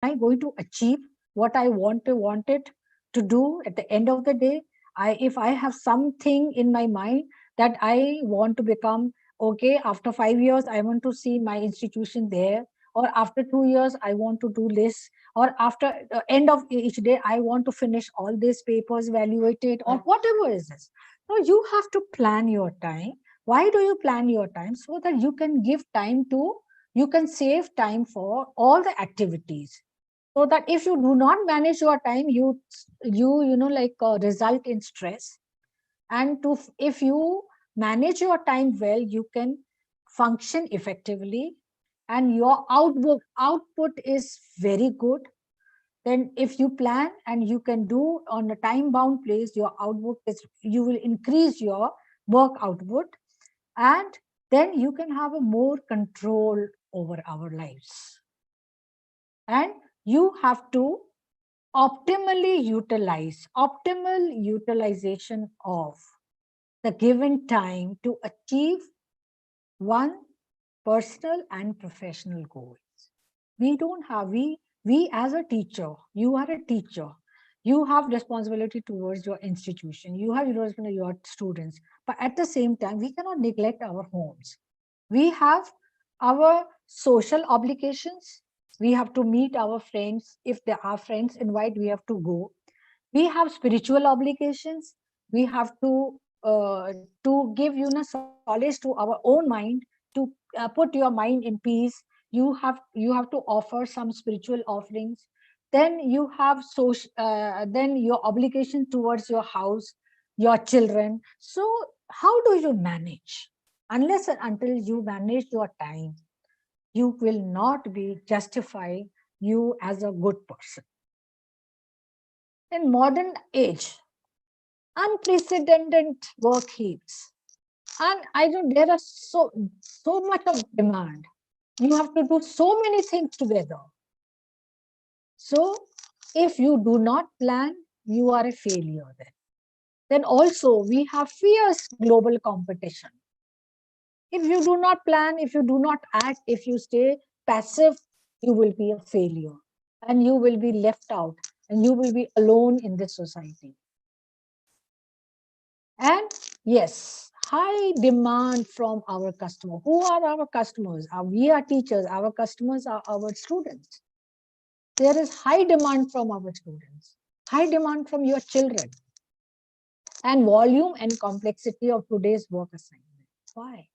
I going to achieve what I wanted to do at the end of the day? If I have something in my mind that I want to become, okay, after 5 years, I want to see my institution there, or after 2 years, I want to do this, or after the end of each day, I want to finish all these papers, evaluate it, or whatever is this. No, you have to plan your time. Why do you plan your time? So that you can give time to, you can save time for all the activities, so that if you do not manage your time, you know, like result in stress. And to, if you manage your time well, you can function effectively, and your output is very good. Then if you plan and you can do on a time bound place, your output is, you will increase your work output, and then you can have a more control over our lives. And you have to optimal utilization of the given time to achieve one personal and professional goals. We don't have, we as a teacher, you are a teacher, you have responsibility towards your institution, you have responsibility to your students, but at the same time, we cannot neglect our homes. We have our social obligations. We have to meet our friends. If there are friends invite, we have to go. We have spiritual obligations. We have to give, you know, solace to our own mind, to put your mind in peace. You have to offer some spiritual offerings. Then you have social, then your obligation towards your house, your children. So how do you manage? Unless and until you manage your time, you will not be justify you as a good person. In modern age, unprecedented work heaps, and I know there are so much of demand. You have to do so many things together. So if you do not plan, you are a failure then. Then also we have fierce global competition. If you do not plan, if you do not act, if you stay passive, you will be a failure, and you will be left out, and you will be alone in this society. And yes, high demand from our customer. Who are our customers? We are teachers. Our customers are our students. There is high demand from our students, high demand from your children, and volume and complexity of today's work assignment. Why?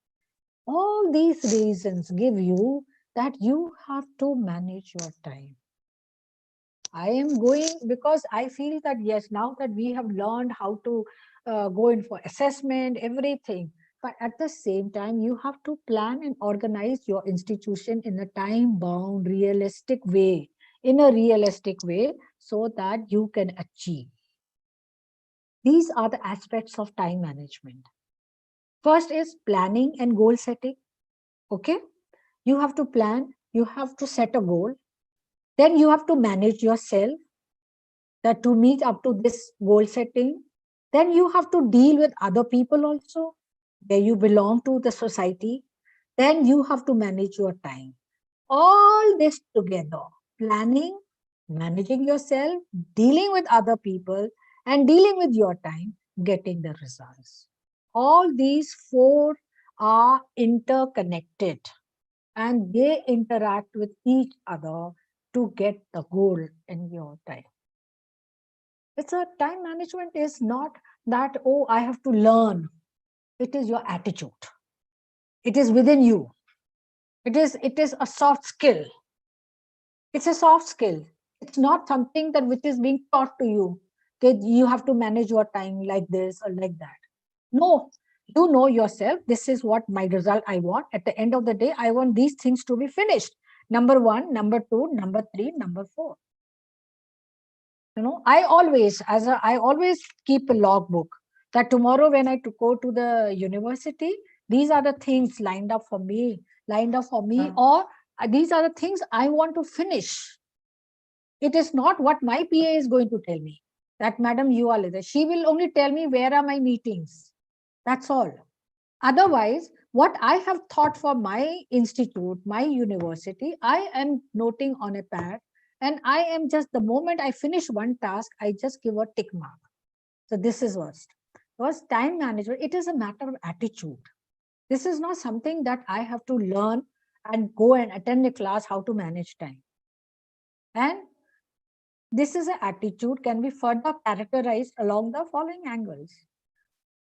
All these reasons give you that you have to manage your time. I am going because I feel that yes, now that we have learned how to go in for assessment, everything, but at the same time, you have to plan and organize your institution in a time-bound, realistic way, so that you can achieve. These are the aspects of time management. First is planning and goal setting. Okay, you have to plan, you have to set a goal, then you have to manage yourself that to meet up to this goal setting. Then you have to deal with other people also, where you belong to the society. Then you have to manage your time. All this together, planning, managing yourself, dealing with other people, and dealing with your time, getting the results. All these four are interconnected, and they interact with each other to get the goal in your time. It's a time management is not that, oh, I have to learn. It is your attitude. It is within you. It is a soft skill. It's a soft skill. It's not something that which is being taught to you. Okay, you have to manage your time like this or like that. No, you know yourself. This is what my result I want. At the end of the day, I want these things to be finished. Number 1, number 2, number 3, number 4. You know, I always keep a logbook that tomorrow when I go to the university, these are the things lined up for me, or these are the things I want to finish. It is not what my PA is going to tell me that, madam, you are later. She will only tell me where are my meetings. That's all. Otherwise, what I have thought for my institute, my university, I am noting on a pad And I am just, the moment I finish one task, I just give a tick mark. So this is worst. Because time management, it is a matter of attitude. This is not something that I have to learn and go and attend a class how to manage time. And this is an attitude can be further characterized along the following angles.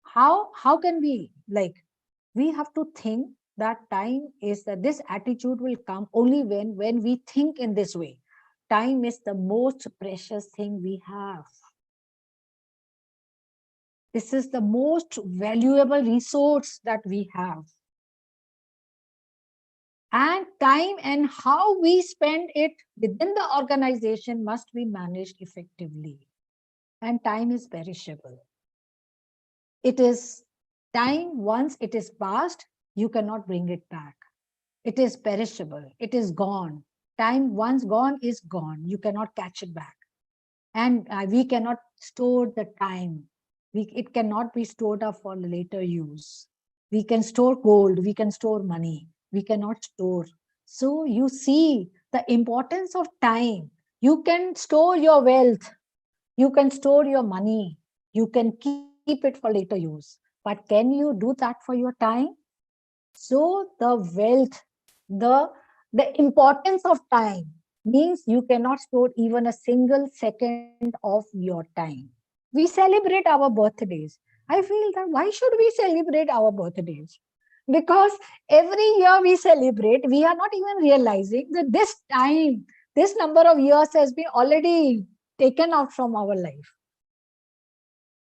How can we, like, we have to think that time is that this attitude will come only when we think in this way. Time is the most precious thing we have. This is the most valuable resource that we have. And time and how we spend it within the organization must be managed effectively. And time is perishable. It is time, once it is past, you cannot bring it back. It is perishable. It is gone. Time once gone is gone. You cannot catch it back. And we cannot store the time. It cannot be stored up for later use. We can store gold. We can store money. We cannot store. So you see the importance of time. You can store your wealth. You can store your money. You can keep it for later use. But can you do that for your time? So the wealth, the importance of time means you cannot store even a single second of your time. We celebrate our birthdays. I feel that why should we celebrate our birthdays? Because every year we celebrate, we are not even realizing that this time, this number of years has been already taken out from our life.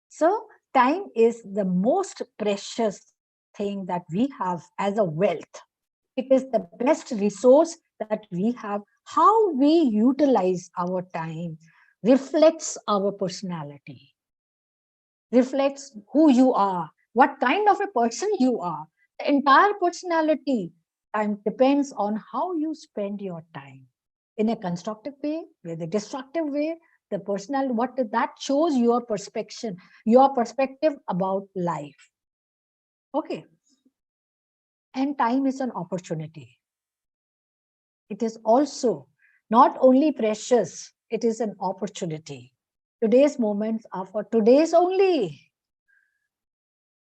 So time is the most precious thing that we have as a wealth. It is the best resource that we have. How we utilize our time reflects our personality, reflects who you are, what kind of a person you are. The entire personality time depends on how you spend your time. In a constructive way, with a destructive way, the personality, what that shows your perspective about life. Okay. And time is an opportunity. It is also not only precious, it is an opportunity. Today's moments are for today's only.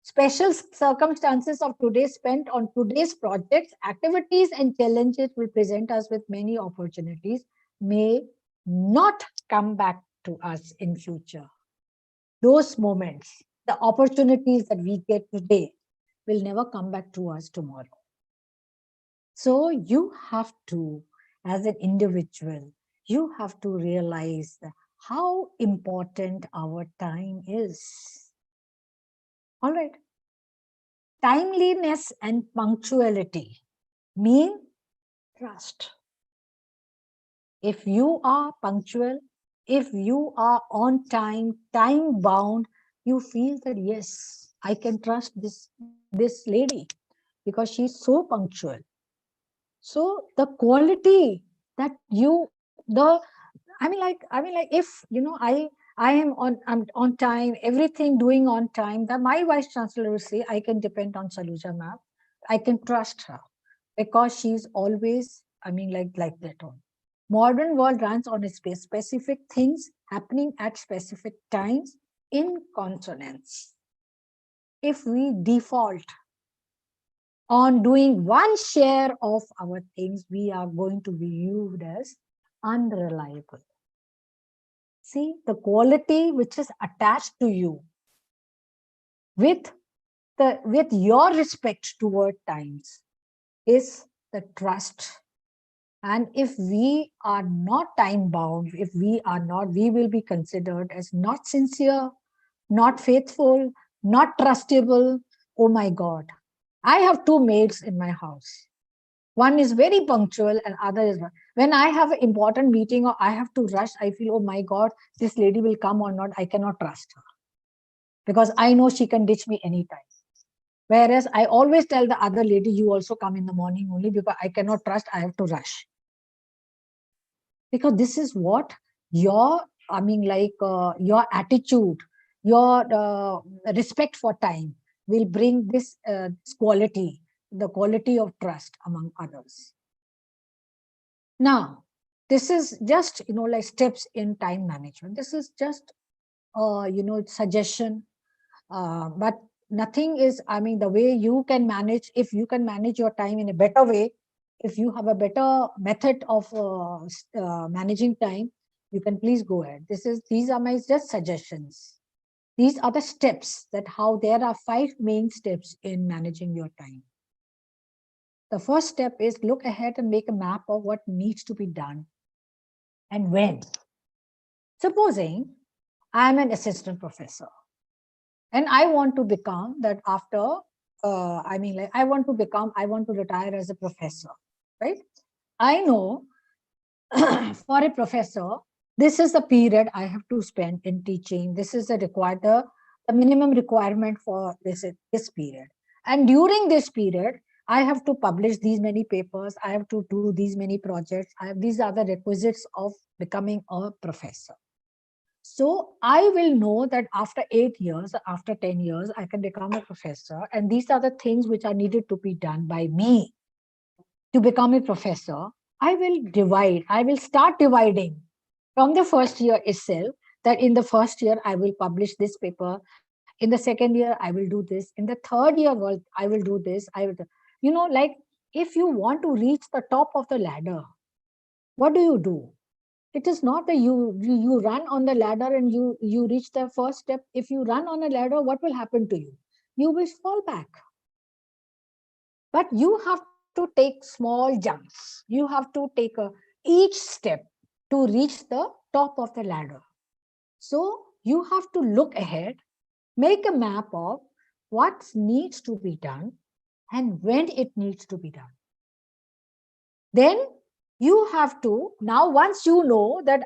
Special circumstances of today spent on today's projects, activities, and challenges will present us with many opportunities, may not come back to us in future. Those moments, the opportunities that we get today will never come back to us tomorrow. So you have to, as an individual, you have to realize how important our time is. All right. Timeliness and punctuality mean trust. If you are punctual, if you are on time, time bound, you feel that yes, I can trust this lady because she's so punctual. So the quality that if I am I'm on time, everything doing on time, that my vice chancellor will say, I can depend on Saluja ma'am. I can trust her because she's always, like that on. Modern world runs on specific things happening at specific times in consonance. If we default on doing one share of our things, we are going to be viewed as unreliable. See, the quality which is attached to you with your respect toward times is the trust. And if we are not time bound, if we are not, we will be considered as not sincere, not faithful, not trustable. Oh my God. I have two maids in my house. One is very punctual and other is not. When I have an important meeting or I have to rush, I feel, oh my God, this lady will come or not. I cannot trust her because I know she can ditch me anytime. Whereas I always tell the other lady, you also come in the morning only because I cannot trust, I have to rush. Because this is what your, your attitude, your respect for time will bring this quality, the quality of trust among others. Now, this is just, like steps in time management. This is just, suggestion, but nothing is, I mean, the way you can manage, if you can manage your time in a better way, if you have a better method of managing time, you can please go ahead. These are my just suggestions. These are the steps, that how there are 5 main steps in managing your time. The first step is look ahead and make a map of what needs to be done and when. Supposing I'm an assistant professor and I want to become that after, I want to retire as a professor, right? I know for a professor, this is the period I have to spend in teaching. This is the minimum requirement for this period. And during this period, I have to publish these many papers. I have to do these many projects. These are the requisites of becoming a professor. So I will know that after 8 years, after 10 years, I can become a professor. And these are the things which are needed to be done by me to become a professor. I will start dividing from the first year itself, that in the first year, I will publish this paper. In the second year, I will do this. In the third year, I will do this. Like if you want to reach the top of the ladder, what do? It is not that you run on the ladder and you reach the first step. If you run on a ladder, what will happen to you? You will fall back. But you have to take small jumps. You have to take each step to reach the top of the ladder. So you have to look ahead, make a map of what needs to be done and when it needs to be done. Then you have to, now once you know that,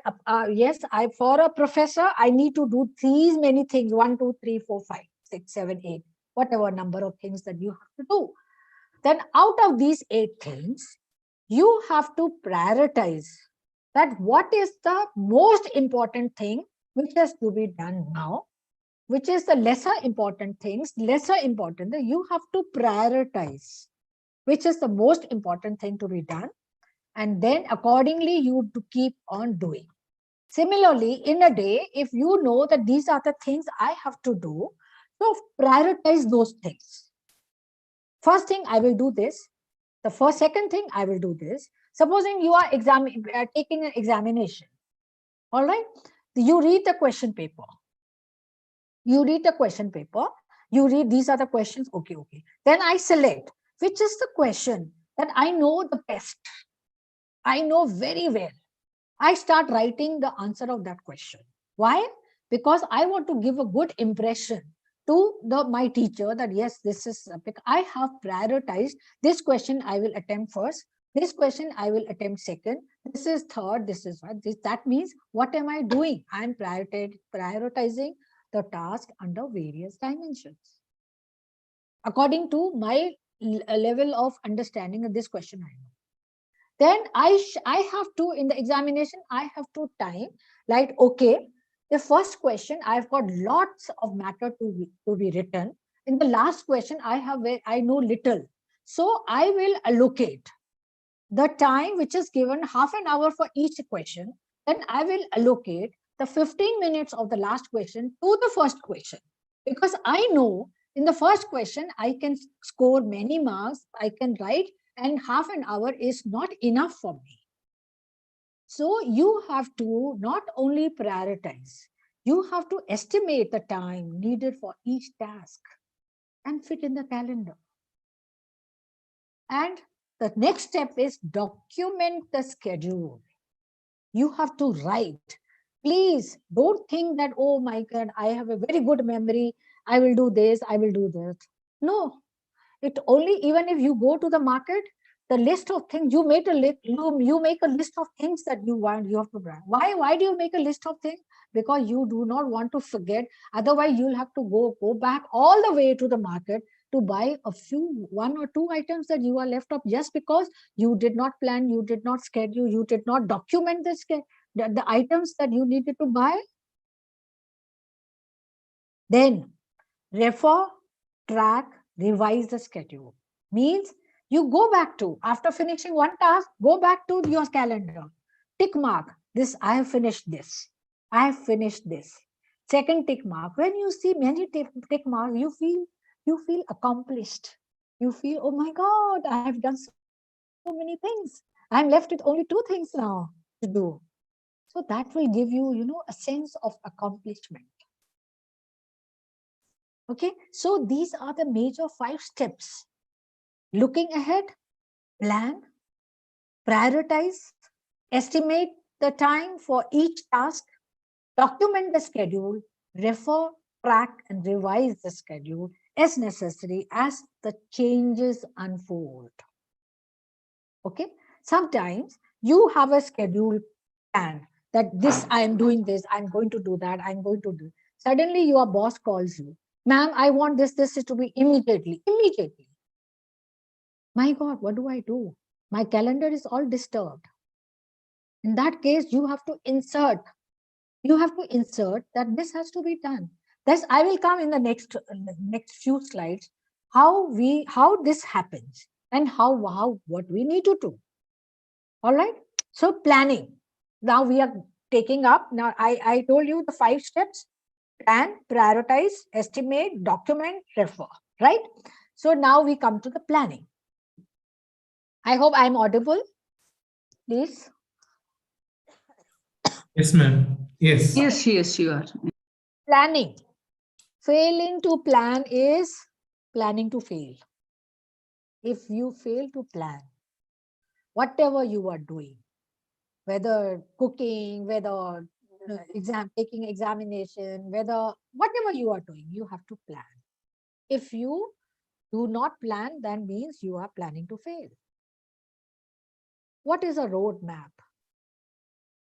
yes, for a professor, I need to do these many things, 1, 2, 3, 4, 5, 6, 7, 8, whatever number of things that you have to do. Then out of these 8 things, you have to prioritize that what is the most important thing which has to be done now, which is the lesser important things, you have to prioritize which is the most important thing to be done. And then accordingly, you to keep on doing. Similarly, in a day, if you know that these are the things I have to do, so prioritize those things. First thing, I will do this. Second thing, I will do this. Supposing you are taking an examination, all right? You read the question paper. You read these are the questions, okay. Then I select which is the question that I know the best. I know very well. I start writing the answer of that question. Why? Because I want to give a good impression to my teacher that yes, this is, I have prioritized this question I will attempt first, this question I will attempt second, this is third, this is what. That means what am I doing? I am prioritizing the task under various dimensions according to my level of understanding of this question I know. Then I have to, in the examination, I have to time, like, okay, the first question, I've got lots of matter to be written. In the last question, I know little. So I will allocate the time which is given half an hour for each question. Then I will allocate the 15 minutes of the last question to the first question. Because I know in the first question, I can score many marks, I can write, and half an hour is not enough for me. So you have to not only prioritize, you have to estimate the time needed for each task and fit in the calendar. And the next step is document the schedule. You have to write. Please don't think that, oh my God, I have a very good memory. I will do this, I will do that. No, it only, even if you go to the market, the list of things, you make a list, you make a list of things that you want, you have to buy. Why do you make a list of things? Because you do not want to forget. Otherwise, you'll have to go back all the way to the market to buy one or two items that you are left off just because you did not plan, you did not schedule, you did not document the items that you needed to buy. Then refer, track, revise the schedule. Means you go back to, after finishing one task, go back to your calendar. tick mark, this, I have finished this. I have finished this. Second tick mark. When you see many tick marks, you feel accomplished. You feel, oh my God, I have done so many things. I'm left with only 2 things now to do. So that will give you, a sense of accomplishment. Okay, so these are the major 5 steps. Looking ahead, plan, prioritize, estimate the time for each task, document the schedule, refer, track, and revise the schedule as necessary as the changes unfold. Okay, sometimes you have a schedule plan that this, I am doing this, I'm going to do that, I'm going to do. Suddenly your boss calls you, ma'am, I want this to be immediately. My God, what do I do? My calendar is all disturbed. In that case, you have to insert that this has to be done. This I will come in the next few slides, how this happens and how what we need to do. All right. So planning. Now we are taking up. Now I told you the 5 steps: plan, prioritize, estimate, document, refer. Right. So now we come to the planning. I hope I'm audible. Please. Yes, ma'am. Yes. Yes, you are. Planning. Failing to plan is planning to fail. If you fail to plan, whatever you are doing, whether cooking, whether taking examination, whether whatever you are doing, you have to plan. If you do not plan, that means you are planning to fail. What is a roadmap?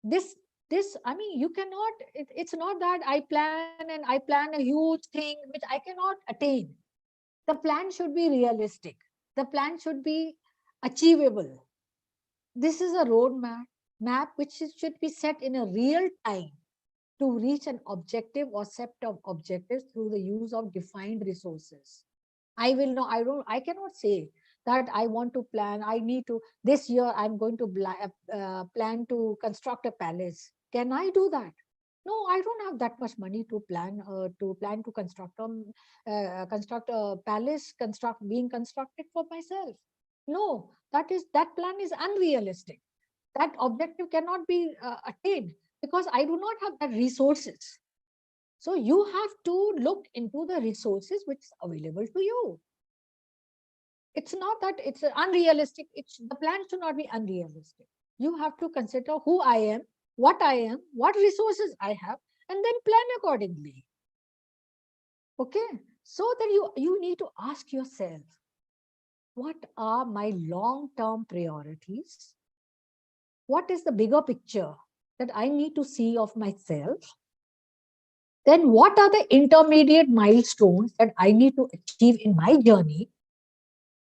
This, I mean, you cannot, it's not that I plan a huge thing which I cannot attain. The plan should be realistic. The plan should be achievable. This is a roadmap which should be set in a real time to reach an objective or set of objectives through the use of defined resources. I cannot say that I want to plan, I need to, this year I'm going to plan to construct a palace. Can I do that? No, I don't have that much money to plan to construct a palace being constructed for myself. No, that plan is unrealistic. That objective cannot be attained because I do not have the resources. So you have to look into the resources which is available to you. It's not that it's unrealistic. The plan should not be unrealistic. You have to consider who I am, what resources I have, and then plan accordingly. Okay, so then you need to ask yourself, what are my long-term priorities? What is the bigger picture that I need to see of myself? Then what are the intermediate milestones that I need to achieve in my journey?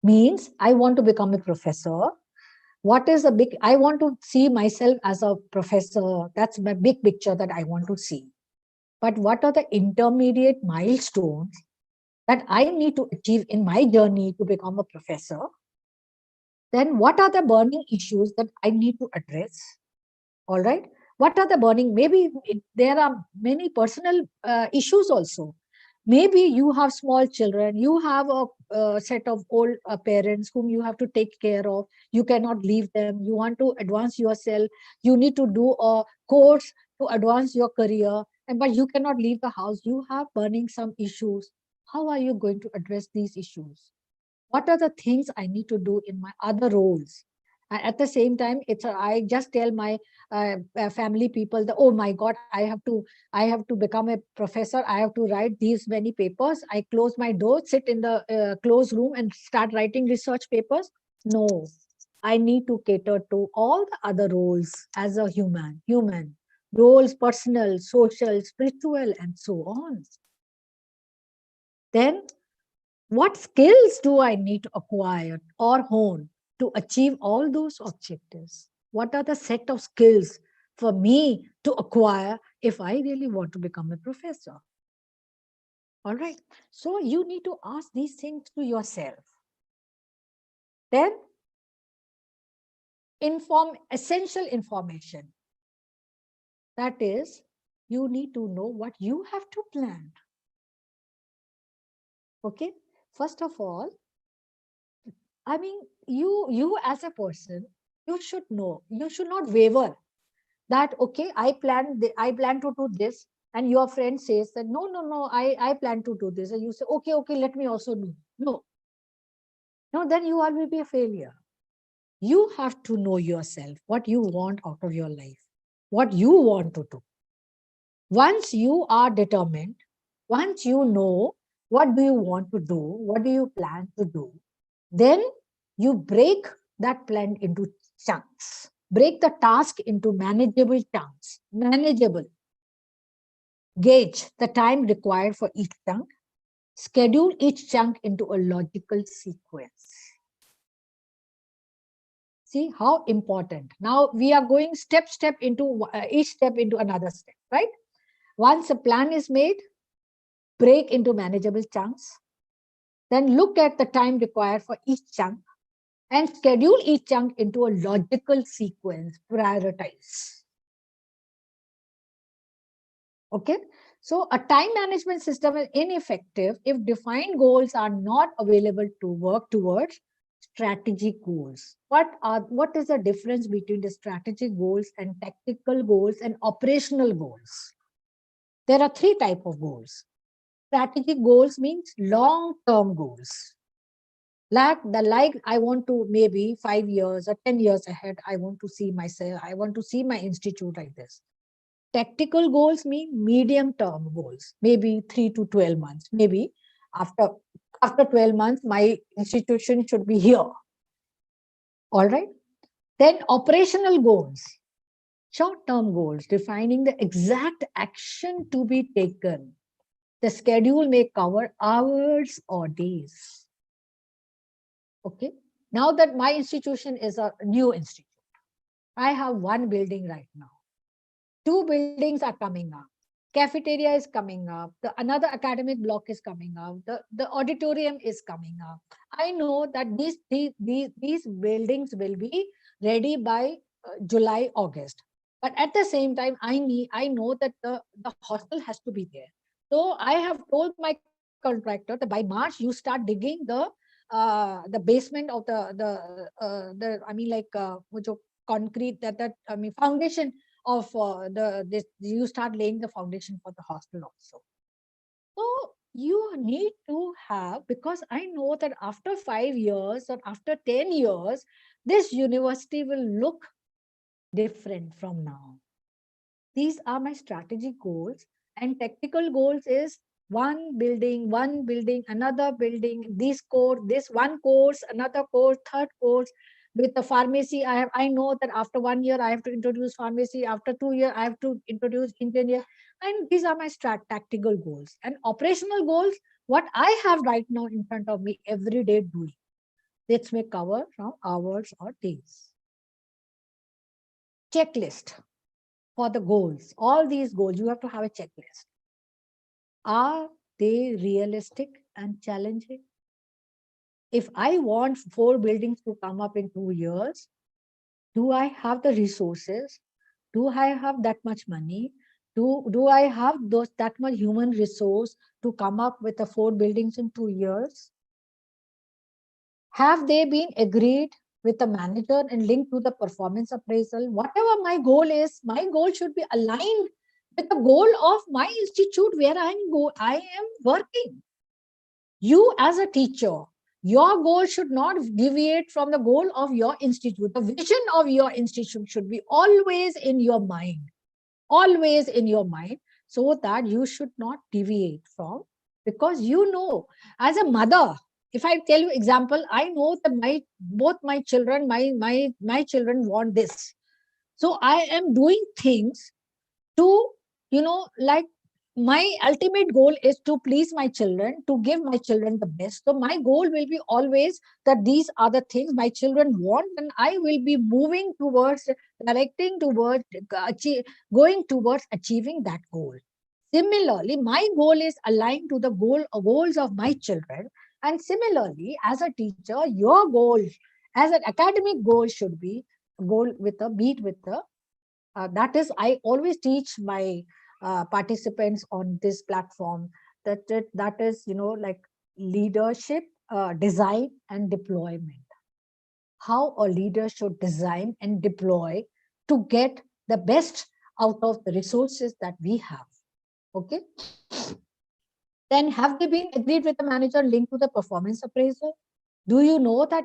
Means I want to become a professor. What is the big, I want to see myself as a professor. That's my big picture that I want to see. But what are the intermediate milestones that I need to achieve in my journey to become a professor? Then what are the burning issues that I need to address? All right. What are the burning? Maybe there are many personal issues also. Maybe you have small children, you have a set of old parents whom you have to take care of. You cannot leave them. You want to advance yourself. You need to do a course to advance your career, but you cannot leave the house. You have burning some issues. How are you going to address these issues? What are the things I need to do in my other roles? At the same time, I just tell my family people that, oh my God, I have to become a professor. I have to write these many papers. I close my door, sit in the closed room and start writing research papers. No, I need to cater to all the other roles as a human roles, personal, social, spiritual, and so on. Then what skills do I need to acquire or hone to achieve all those objectives? What are the set of skills for me to acquire if I really want to become a professor? All right. So you need to ask these things to yourself. Then essential information. That is, you need to know what you have to plan. Okay. First of all, I mean, you as a person, you should know, you should not waver that, okay, I plan to do this. And your friend says that, no, I plan to do this. And you say, okay, let me also do. No, then you will be a failure. You have to know yourself, what you want out of your life, what you want to do. Once you are determined, once you know what do you want to do, what do you plan to do, then you break that plan into chunks. Break the task into manageable chunks. Manageable. Gauge the time required for each chunk. Schedule each chunk into a logical sequence. See how important. Now we are going step into each step into another step, right? Once a plan is made, break into manageable chunks. Then look at the time required for each chunk and schedule each chunk into a logical sequence. Prioritize. Okay. So a time management system is ineffective if defined goals are not available to work towards strategic goals. What is the difference between the strategic goals and tactical goals and operational goals? There are three types of goals. Strategic goals means long-term goals. Like I want to maybe 5 years or 10 years ahead, I want to see myself, I want to see my institute like this. Tactical goals mean medium-term goals, maybe 3 to 12 months. Maybe after 12 months, my institution should be here. All right. Then operational goals, short-term goals, defining the exact action to be taken. The schedule may cover hours or days. Okay. Now that my institution is a new institute, I have one building right now. 2 buildings are coming up. Cafeteria is coming up. Another academic block is coming up. The auditorium is coming up. I know that these buildings will be ready by July, August. But at the same time, I know that the hostel has to be there. So I have told my contractor that by March you start digging the basement of the I mean like concrete that I mean foundation of you start laying the foundation for the hostel also. So you need to have, because I know that after 5 years or after 10 years, this university will look different from now. These are my strategic goals. And tactical goals is one building, another building, this one course, another course, third course. With the pharmacy, I know that after 1 year I have to introduce pharmacy, after 2 years I have to introduce engineer. And these are my tactical goals. And operational goals, what I have right now in front of me every day doing. This may cover from hours or days. Checklist for the goals. All these goals, you have to have a checklist. Are they realistic and challenging? If I want 4 buildings to come up in 2 years, do I have the resources? Do I have that much money? Do I have that much human resource to come up with the 4 buildings in 2 years? Have they been agreed with the manager and linked to the performance appraisal? Whatever my goal is, my goal should be aligned with the goal of my institute where I am working. You as a teacher, your goal should not deviate from the goal of your institute. The vision of your institute should be always in your mind, so that you should not deviate from, because you know, as a mother, if I tell you example, I know that both my children, my children want this. So I am doing things to, like, my ultimate goal is to please my children, to give my children the best. So my goal will be always that these are the things my children want, and I will be moving towards, directing towards, going towards achieving that goal. Similarly, my goal is aligned to the goals of my children. And similarly, as a teacher, your goal as an academic goal should be goal with a beat with the That is, I always teach my participants on this platform that is, like leadership, design and deployment. How a leader should design and deploy to get the best out of the resources that we have. Okay. Then have they been agreed with the manager linked to the performance appraisal? Do you know that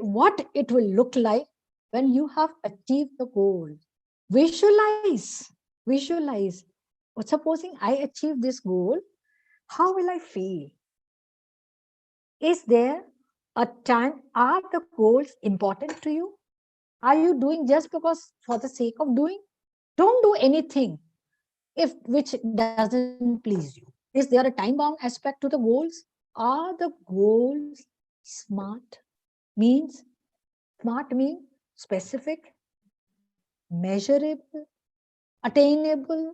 what it will look like when you have achieved the goal? Visualize. But supposing I achieve this goal, how will I feel? Is there a time? Are the goals important to you? Are you doing just because for the sake of doing? Don't do anything if which doesn't please you. Is there a time bound aspect to the goals? Are the goals smart? Means smart mean specific, measurable, attainable,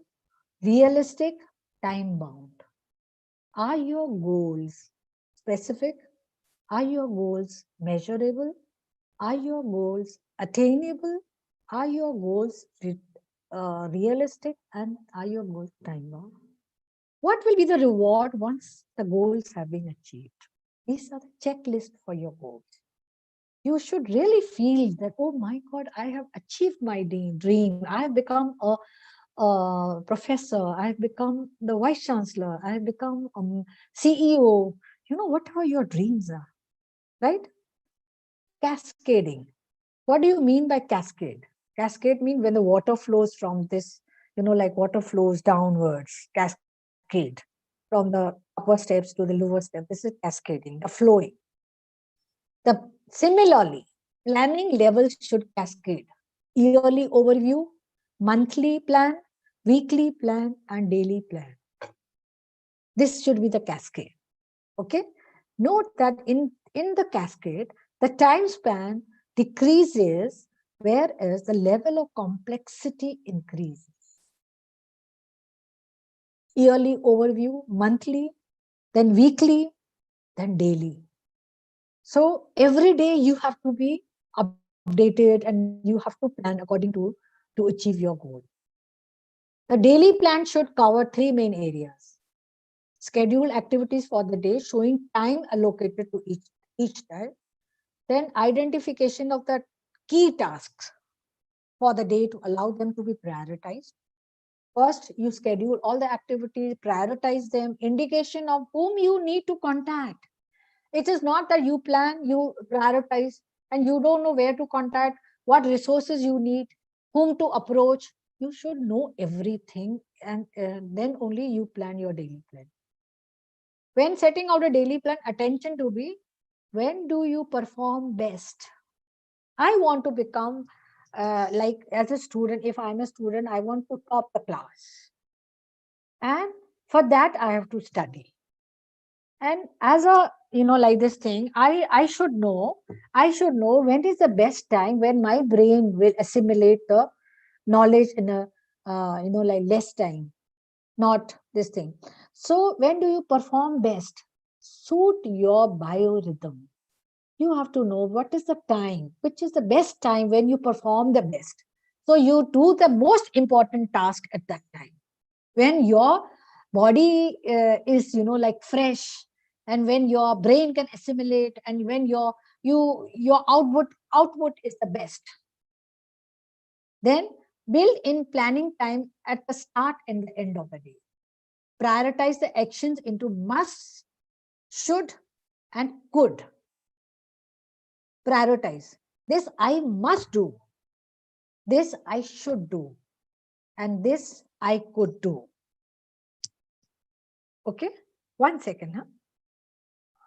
realistic, time bound. Are your goals specific? Are your goals measurable? Are your goals attainable? Are your goals realistic? And are your goals time bound? What will be the reward once the goals have been achieved? These are the checklist for your goals. You should really feel that, oh my God, I have achieved my dream. I have become a professor. I have become the vice chancellor. I have become CEO. Whatever your dreams are, right? Cascading. What do you mean by cascade? Cascade means when the water flows from this, like water flows downwards, cascade from the upper steps to the lower step. This is cascading, the flowing. Similarly, planning levels should cascade. Yearly overview, monthly plan, weekly plan, and daily plan. This should be the cascade. Okay. Note that in the cascade, the time span decreases, whereas the level of complexity increases. Yearly overview, monthly, then weekly, then daily. So every day you have to be updated and you have to plan according to achieve your goal. The daily plan should cover three main areas: schedule activities for the day, showing time allocated to each time. Then identification of the key tasks for the day to allow them to be prioritized. First, you schedule all the activities, prioritize them, indication of whom you need to contact. It is not that you plan, you prioritize, and you don't know where to contact, what resources you need, whom to approach. You should know everything, and then only you plan your daily plan. When setting out a daily plan, attention to be, when do you perform best? I want to become like as a student, if I'm a student, I want to top the class. And for that, I have to study. And as a, like this thing, I should know when is the best time when my brain will assimilate the knowledge in a, like less time, not this thing. So when do you perform best? Suit your biorhythm. You have to know what is the time, which is the best time when you perform the best. So you do the most important task at that time, when your body is, like fresh, and when your brain can assimilate, and when your output is the best. Then build in planning time at the start and the end of the day. Prioritize the actions into must, should, and could. Prioritize. This I must do. This I should do. And this I could do. Okay? 1 second.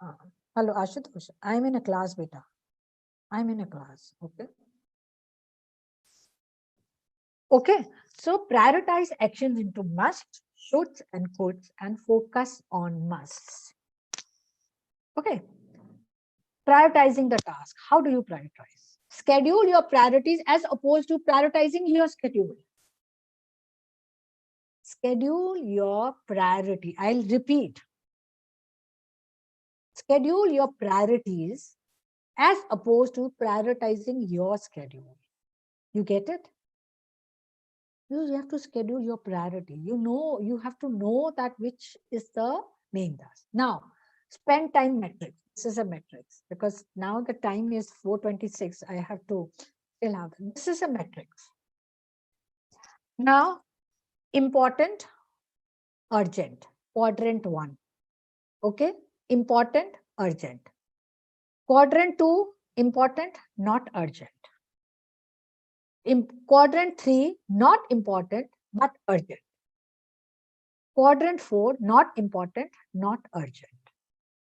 Huh? Hello, Ashutosh. I'm in a class, beta. I'm in a class. Okay. Okay. So prioritize actions into must, shoulds, and coulds, and focus on musts. Okay. Prioritizing the task. How do you prioritize? Schedule your priorities as opposed to prioritizing your schedule. Schedule your priority. I'll repeat. Schedule your priorities as opposed to prioritizing your schedule. You get it? You have to schedule your priority. You have to know that which is the main task. Now, spend time metrics. This is a matrix because now the time is 4:26. I have to still have it. This is a matrix. Now, important, urgent, quadrant 1. Okay, important, urgent. Quadrant 2, important, not urgent. Quadrant 3, not important, but urgent. Quadrant 4, not important, not urgent.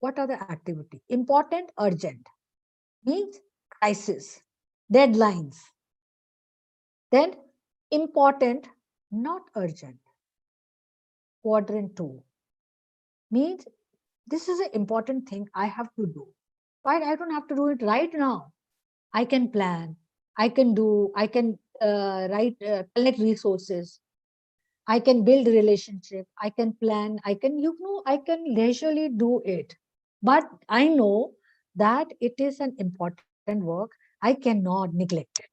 What are the activity? Important, urgent means crisis, deadlines. Then important, not urgent. Quadrant 2 means this is an important thing I have to do. But I don't have to do it right now. I can plan. I can collect resources. I can build relationship. I can plan. I can leisurely do it. But I know that it is an important work. I cannot neglect it.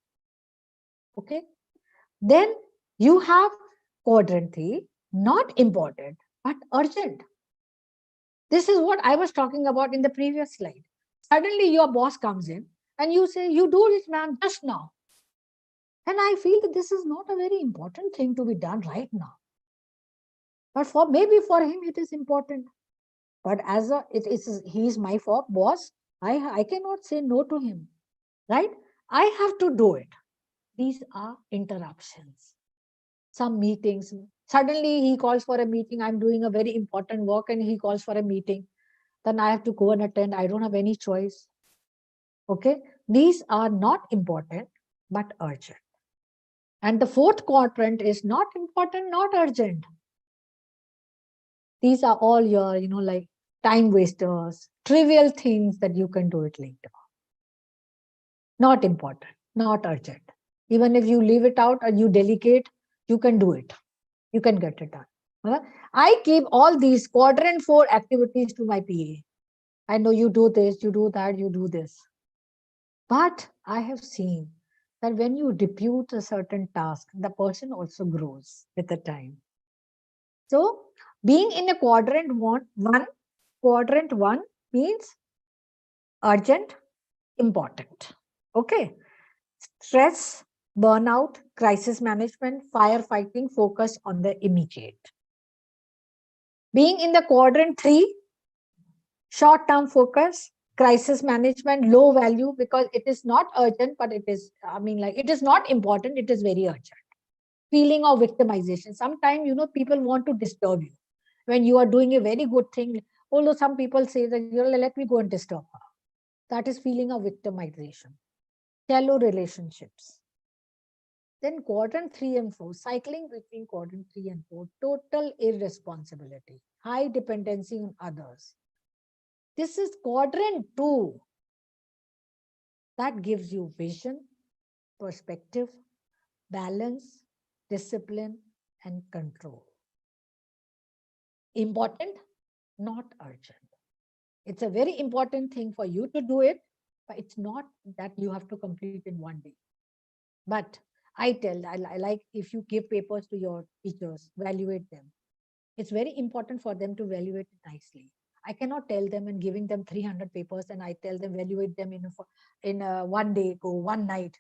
Okay. Then you have quadrant 3, not important, but urgent. This is what I was talking about in the previous slide. Suddenly your boss comes in and you say, you do it, ma'am, just now. And I feel that this is not a very important thing to be done right now. But maybe for him it is important. But as he is my boss, I cannot say no to him, right? I have to do it. These are interruptions. Some meetings. Suddenly he calls for a meeting. I'm doing a very important work and he calls for a meeting. Then I have to go and attend. I don't have any choice. Okay. These are not important, but urgent. And the fourth quadrant is not important, not urgent. These are all your, like time wasters, trivial things that you can do it later. Not important, not urgent. Even if you leave it out or you delegate, you can do it. You can get it done. I keep all these quadrant 4 activities to my PA. I know you do this, you do that, you do this. But I have seen that when you depute a certain task, the person also grows with the time. So being in a quadrant one means urgent, important. Okay. Stress, burnout, crisis management, firefighting, focus on the immediate. Being in the quadrant 3, short-term focus, crisis management, low value, because it is not urgent, but it is, it is not important, it is very urgent. Feeling of victimization. Sometimes, people want to disturb you. When you are doing a very good thing, although some people say that, let me go and disturb her. That is feeling of victimization. Shallow relationships. Then quadrant 3 and 4, cycling between quadrant 3 and 4, total irresponsibility, high dependency on others. This is quadrant 2. That gives you vision, perspective, balance, discipline, and control. Important, not urgent. It's a very important thing for you to do it, but it's not that you have to complete in one day. But I like if you give papers to your teachers, evaluate them. It's very important for them to evaluate it nicely. I cannot tell them and giving them 300 papers and I tell them evaluate them in one day, go one night.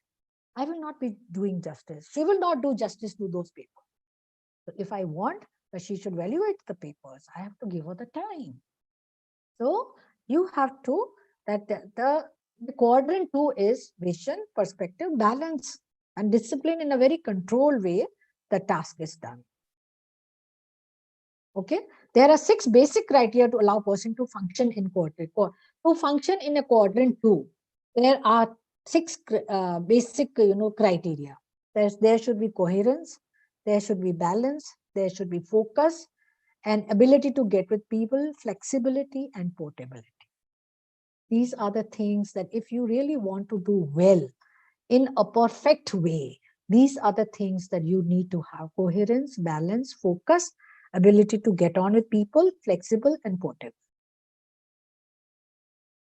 I will not be doing justice. She will not do justice to those papers. So if I want that she should evaluate the papers, I have to give her the time. So you have to, that the quadrant 2 is vision, perspective, balance, and discipline in a very controlled way. The task is done. Okay, there are 6 basic criteria to allow person to function in quadrant. To function in a quadrant 2, there are 6 basic criteria. There should be coherence, there should be balance, there should be focus, and ability to get with people, flexibility, and portability. These are the things that if you really want to do well in a perfect way, these are the things that you need to have: coherence, balance, focus, ability to get on with people, flexible, and portable.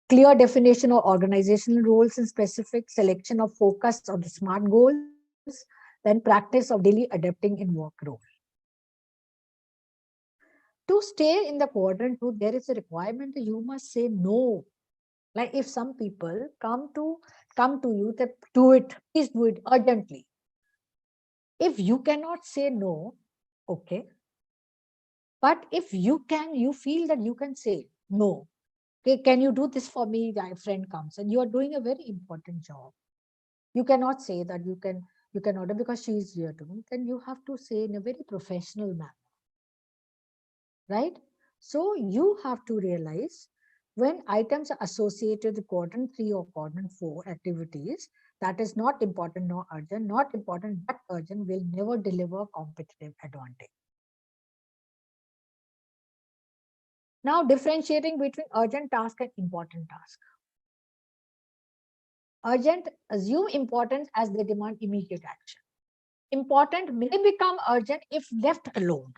Clear definition of organizational roles and specific selection of focus on the SMART goals, then practice of daily adapting in work role. To stay in the quadrant 2, there is a requirement that you must say no. Like if some people come to you, that do it, please do it urgently. If you cannot say no, okay. But if you feel that you can say no. Okay, can you do this for me? My friend comes and you are doing a very important job. You cannot say that you can order because she is here to me. Then you have to say in a very professional manner. Right? So you have to realize when items are associated with quadrant 3 or quadrant 4 activities, that is not important nor urgent, not important but urgent will never deliver competitive advantage. Now, differentiating between urgent task and important task. Urgent assume importance as they demand immediate action. Important may become urgent if left alone.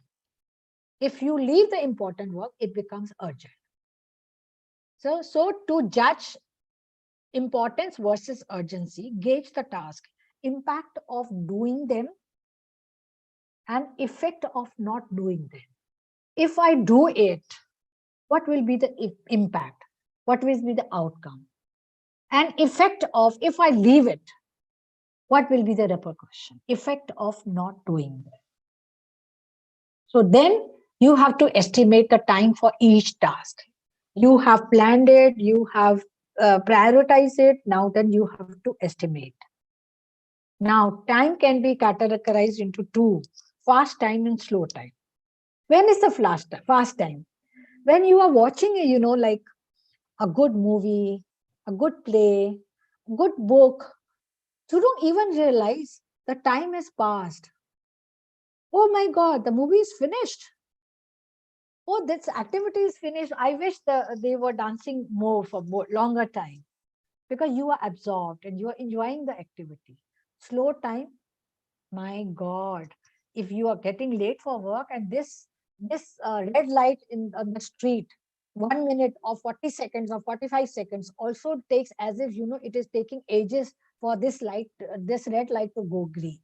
If you leave the important work, it becomes urgent. So to judge importance versus urgency, gauge the task, impact of doing them, and effect of not doing them. If I do it, what will be the impact? What will be the outcome? And effect of, if I leave it, what will be the repercussion? Effect of not doing it. So then you have to estimate the time for each task. You have planned it, you have prioritized it, now then you have to estimate. Now, time can be categorized into two, fast time and slow time. When is the fast time? When you are watching, like a good movie, a good play, a good book, you don't even realize the time has passed. Oh my God, the movie is finished. Oh, this activity is finished. I wish they were dancing more for longer time, because you are absorbed and you are enjoying the activity. Slow time, my God, if you are getting late for work and this red light on the street, 1 minute or 40 seconds or 45 seconds also takes, as if it is taking ages for this red light to go green,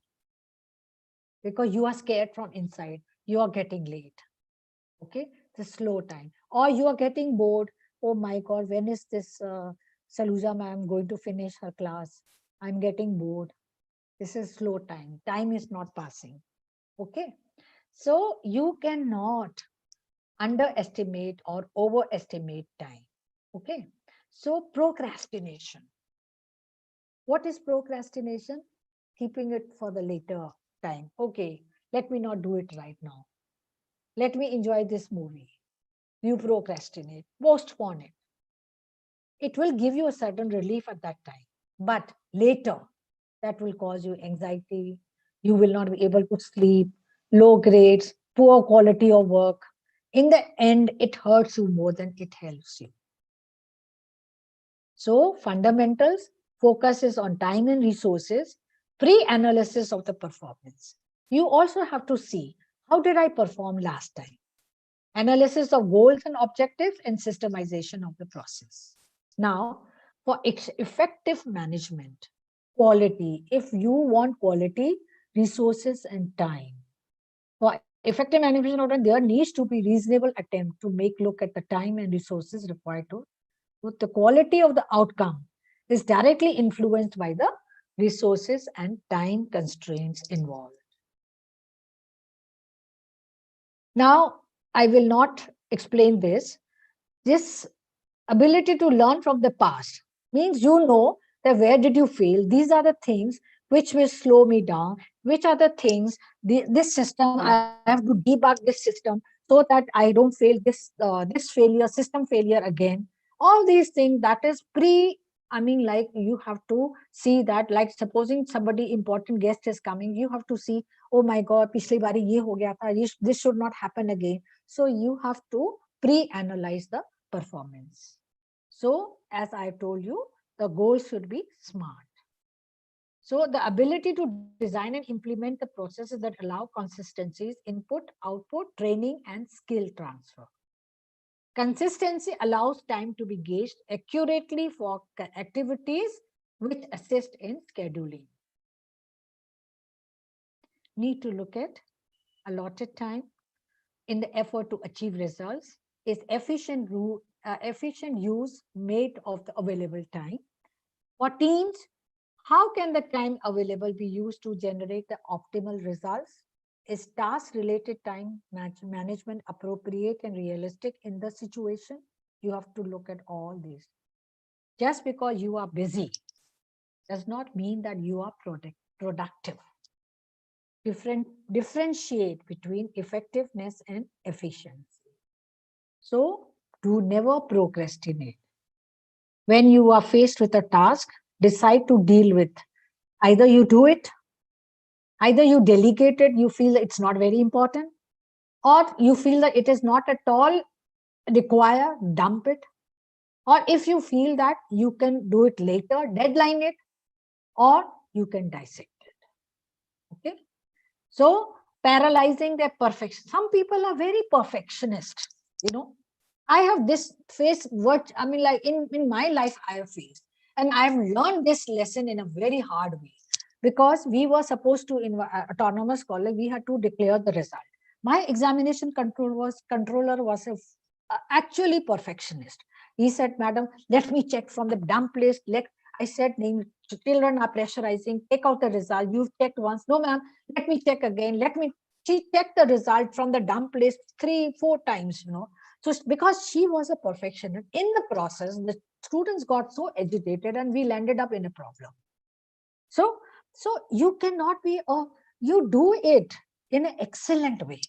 because you are scared from inside, you are getting late. Okay, the slow time. Or you are getting bored. Oh my God, when is this Saluja ma'am going to finish her class? I'm getting bored. This is slow time. Time is not passing. Okay, so you cannot underestimate or overestimate time. Okay, so procrastination. What is procrastination? Keeping it for the later time. Okay, let me not do it right now. Let me enjoy this movie. You procrastinate, postpone it. It will give you a certain relief at that time, but later that will cause you anxiety. You will not be able to sleep, low grades, poor quality of work. In the end, it hurts you more than it helps you. So fundamentals focuses on time and resources, pre-analysis of the performance. You also have to see, how did I perform last time? Analysis of goals and objectives, and systemization of the process. Now, for effective management, quality, if you want quality, resources, and time. For effective management, there needs to be reasonable attempt to look at the time and resources required to. The quality of the outcome is directly influenced by the resources and time constraints involved. Now, I will not explain this. This ability to learn from the past means that where did you fail? These are the things which will slow me down. Which are the things, this system, I have to debug this system so that I don't fail this system failure again. All these things, that is like you have to see that, like supposing somebody important guest is coming, you have to see, oh my God, पिछली बारी ये हो गया था, this should not happen again. So you have to pre-analyze the performance. So, as I told you, the goal should be SMART. So, the ability to design and implement the processes that allow consistencies, input, output, training, and skill transfer. Consistency allows time to be gauged accurately for activities which assist in scheduling. need to look at allotted time in the effort to achieve results. Is efficient use made of the available time? For teams, how can the time available be used to generate the optimal results? Is task-related time management appropriate and realistic in the situation? You have to look at all these. Just because you are busy does not mean that you are productive. Differentiate between effectiveness and efficiency. So do never procrastinate. When you are faced with a task, decide to deal with. Either you do it, either you delegate it, you feel that it's not very important, or you feel that it is not at all require, dump it. Or if you feel that you can do it later, deadline it, or you can dissect it. Okay. So paralyzing their perfection. Some people are very perfectionist, you know. I have this face what I mean, like in my life, I have faced, and I've learned this lesson in a very hard way, because we were supposed to in autonomous college, we had to declare the result. My examination controller was actually perfectionist. He said, "Madam, let me check from the dump list. I said, name children are pressurizing. Take out the result. You've checked once. No, ma'am. Let me check again. She checked the result from the dump list 3-4 times. You know." So because she was a perfectionist, in the process, the students got so agitated and we landed up in a problem. So you cannot be, you do it in an excellent way.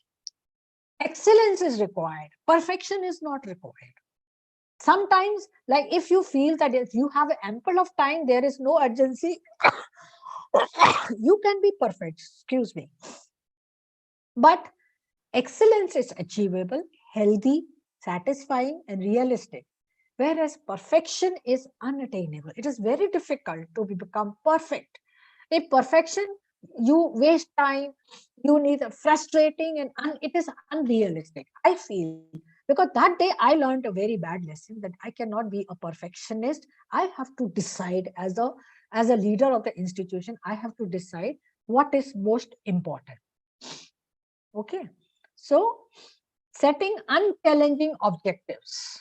Excellence is required. Perfection is not required. Sometimes, like if you feel that if you have ample of time, there is no urgency, you can be perfect, excuse me. But excellence is achievable, healthy, satisfying, and realistic. Whereas perfection is unattainable. It is very difficult to become perfect. In perfection, you waste time, you need frustrating, and it is unrealistic, I feel. Because that day I learned a very bad lesson that I cannot be a perfectionist. I have to decide as a leader of the institution, I have to decide what is most important. Okay. So setting unchallenging objectives.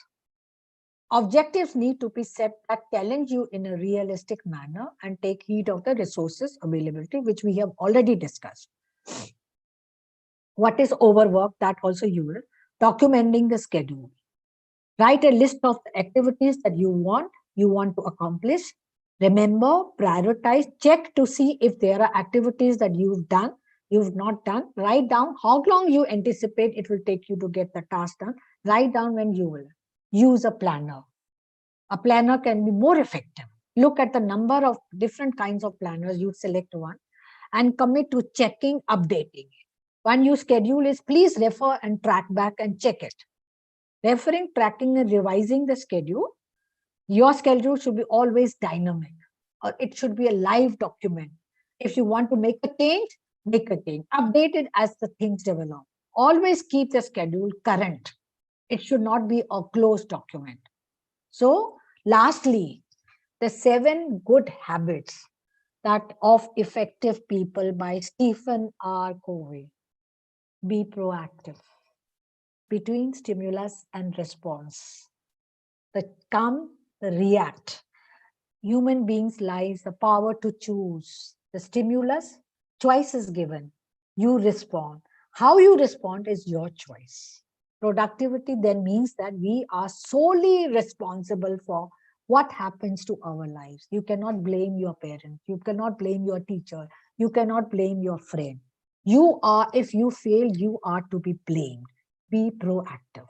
Objectives need to be set that challenge you in a realistic manner and take heed of the resources availability, which we have already discussed. What is overwork? That also you will. Documenting the schedule. Write a list of the activities that you want to accomplish. Remember, prioritize, check to see if there are activities that you've not done. Write down how long you anticipate it will take you to get the task done. Write down when you will. Use a planner. A planner can be more effective. Look at the number of different kinds of planners. You select one and commit to checking, updating it. When you schedule is, please refer and track back and check it. Referring, tracking, and revising the schedule. Your schedule should be always dynamic, or it should be a live document. If you want to make a change, update it as the things develop. Always keep the schedule current. It should not be a closed document. So lastly, the 7 good habits that of effective people by Stephen R. Covey. Be proactive. Between stimulus and response, the come, the react. Human beings lies the power to choose. The stimulus, choice is given. You respond. How you respond is your choice. Productivity then means that we are solely responsible for what happens to our lives. You cannot blame your parents. You cannot blame your teacher. You cannot blame your friend. You are, if you fail, you are to be blamed. Be proactive.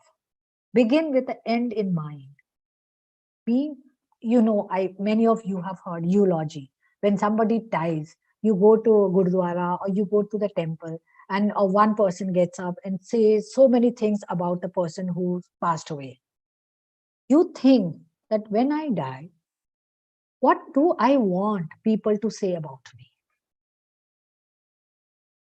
Begin with the end in mind. Many of you have heard eulogy. When somebody dies, you go to a Gurdwara or you go to the temple, and one person gets up and says so many things about the person who passed away. You think that when I die, what do I want people to say about me?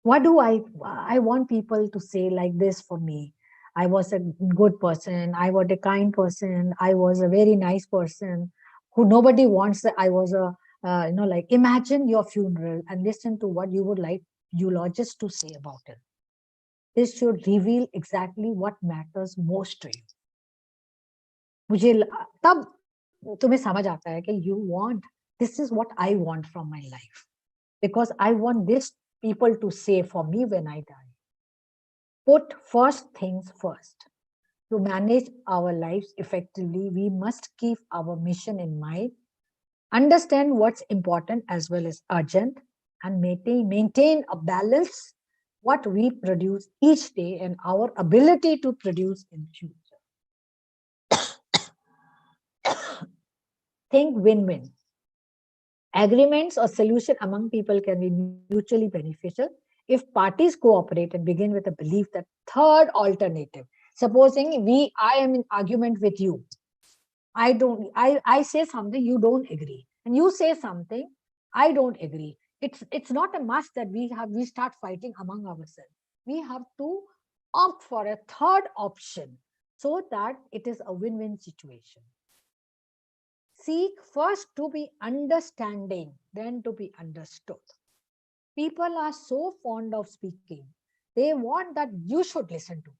What do I want people to say like this for me? I was a good person. I was a kind person. I was a very nice person. Who nobody wants that I was a, like imagine your funeral and listen to what you would like eulogists to say about it. This should reveal exactly what matters most to you. मुझे तब तुम्हें समझ आता है कि you want, this is what I want from my life, because I want this people to say for me when I die. Put first things first. To manage our lives effectively, we must keep our mission in mind, understand what's important as well as urgent, and maintain a balance what we produce each day and our ability to produce in future. Think win-win. Agreements or solution among people can be mutually beneficial if parties cooperate and begin with a belief that third alternative. Supposing I am in argument with you. I say something, you don't agree. And you say something, I don't agree. It's not a must that we start fighting among ourselves. We have to opt for a third option so that it is a win-win situation. Seek first to be understanding, then to be understood. People are so fond of speaking. They want that you should listen to me.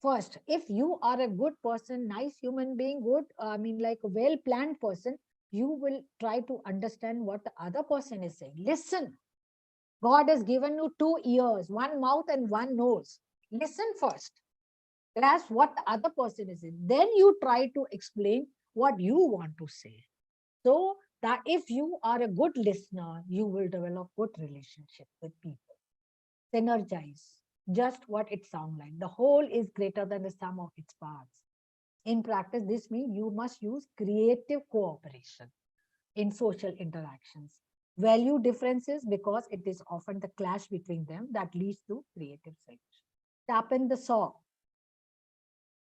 First, if you are a good person, nice human being, like a well-planned person, you will try to understand what the other person is saying. Listen. God has given you 2 ears, 1 mouth and 1 nose. Listen first. Grasp what the other person is saying. Then you try to explain what you want to say. So that if you are a good listener, you will develop good relationship with people. Synergize. Just what it sounds like. The whole is greater than the sum of its parts. In practice, this means you must use creative cooperation in social interactions. Value differences, because it is often the clash between them that leads to creative solutions. Sharpen the saw.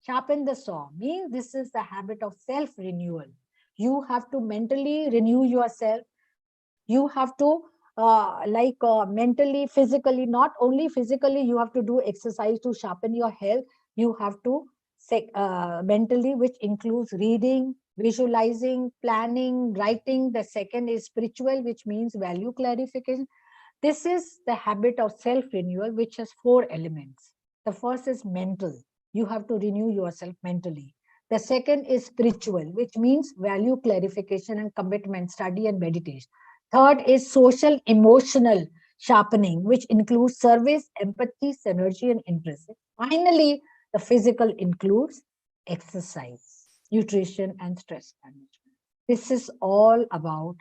Sharpen the saw means this is the habit of self-renewal. You have to mentally renew yourself. You have to mentally, physically, not only physically, you have to do exercise to sharpen your health. You have to mentally, which includes reading, visualizing, planning, writing. The second is spiritual, which means value clarification. This is the habit of self-renewal, which has 4 elements. The first is mental. You have to renew yourself mentally. The second is spiritual, which means value clarification and commitment, study and meditation. Third is social emotional sharpening, which includes service, empathy, synergy, and interest. Finally, the physical includes exercise, nutrition, and stress management. This is all about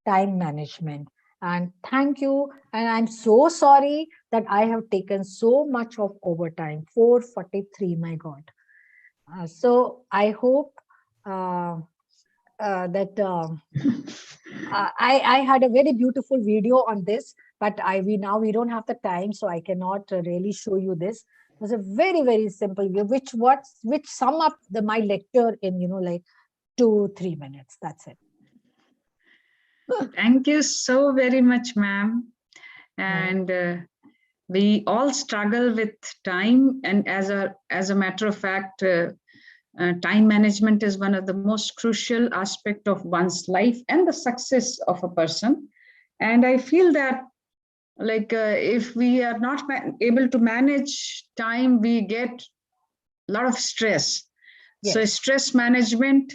time management. And thank you. And I'm so sorry that I have taken so much of overtime, 4:43, my God. So I hope that I had a very beautiful video on this, but we don't have the time, so I cannot really show you this. It was a very, very simple video, which sum up my lecture in like 2-3 minutes. That's it. Thank you so very much, ma'am. And we all struggle with time, and as a matter of fact, time management is one of the most crucial aspect of one's life and the success of a person. And I feel that if we are not able to manage time, we get a lot of stress. Yes. So stress management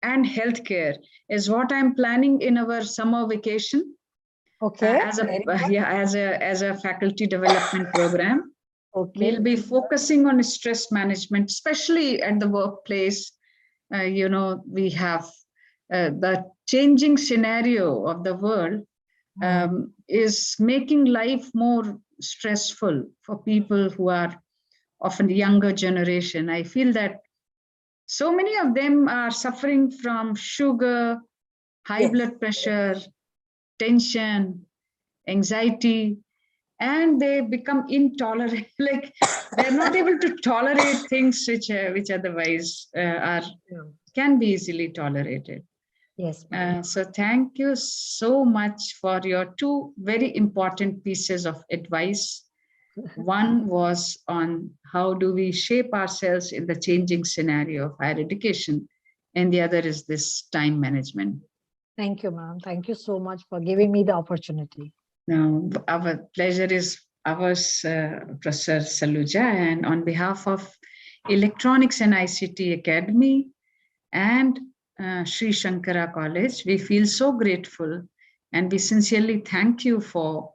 and healthcare is what I'm planning in our summer vacation. Okay. As a faculty development program. Okay. We'll be focusing on stress management, especially at the workplace. We have the changing scenario of the world is making life more stressful for people who are often the younger generation. I feel that so many of them are suffering from sugar, high blood pressure, tension, anxiety, and they become intolerant. They're not able to tolerate things which otherwise can be easily tolerated. Yes. So thank you so much for your 2 very important pieces of advice. One was on how do we shape ourselves in the changing scenario of higher education, and the other is this time management. Thank you, ma'am. Thank you so much for giving me the opportunity. Now, our pleasure is ours, Professor Saluja, and on behalf of Electronics and ICT Academy and Sri Shankara College, we feel so grateful and we sincerely thank you for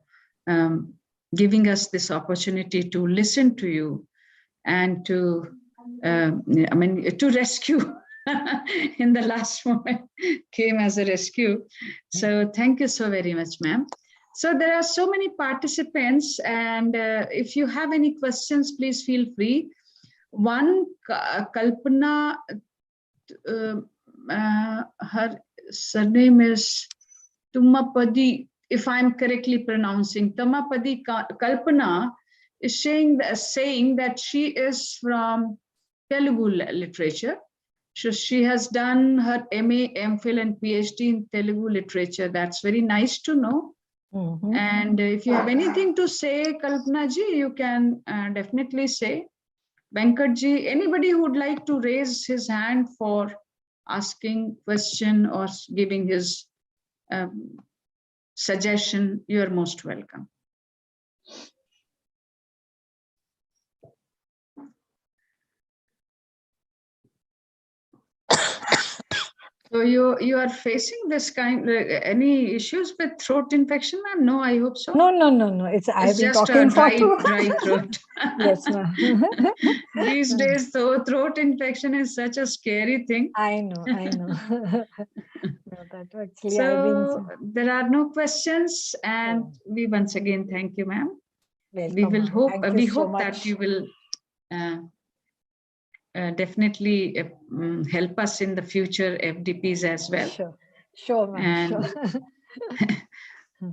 giving us this opportunity to listen to you and to, to rescue in the last moment, came as a rescue. So thank you so very much, ma'am. So there are so many participants, and if you have any questions, please feel free. One, Kalpana, her surname is Tumapadi, if I'm correctly pronouncing. Tumapadi Kalpana is saying that she is from Telugu literature. So she has done her MA, MPhil and PhD in Telugu literature. That's very nice to know. And if you have anything to say, Kalpana ji, you can definitely say. Venkat ji, anybody who would like to raise his hand for asking question or giving his suggestion, you are most welcome. So you are facing this kind any issues with throat infection, ma'am? No, I hope so. No. I've been just talking a dry throat. Yes, ma'am. These days, though, throat infection is such a scary thing. I know. No, that actually so there are no questions, and we once again thank you, ma'am. We will hope. We hope that you will definitely help us in the future FDPs as well. Sure, ma'am.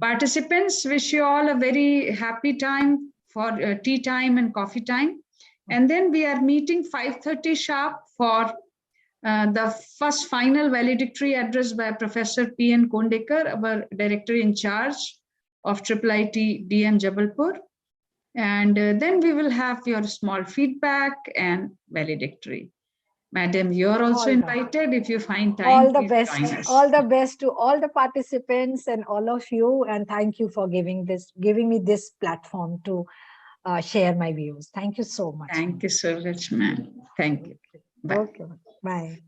Participants, wish you all a very happy time for tea time and coffee time. And then we are meeting 5:30 sharp for the first final valedictory address by Professor P.N. Kondekar, our director in charge of IIIT DM Jabalpur. And then we will have your small feedback and valedictory. Madam, you're also invited if you find time. All the best. All the best to all the participants and all of you. And thank you for giving me this platform to share my views. Thank you so much. Thank you so much, ma'am. Thank you. Bye. Okay. Bye.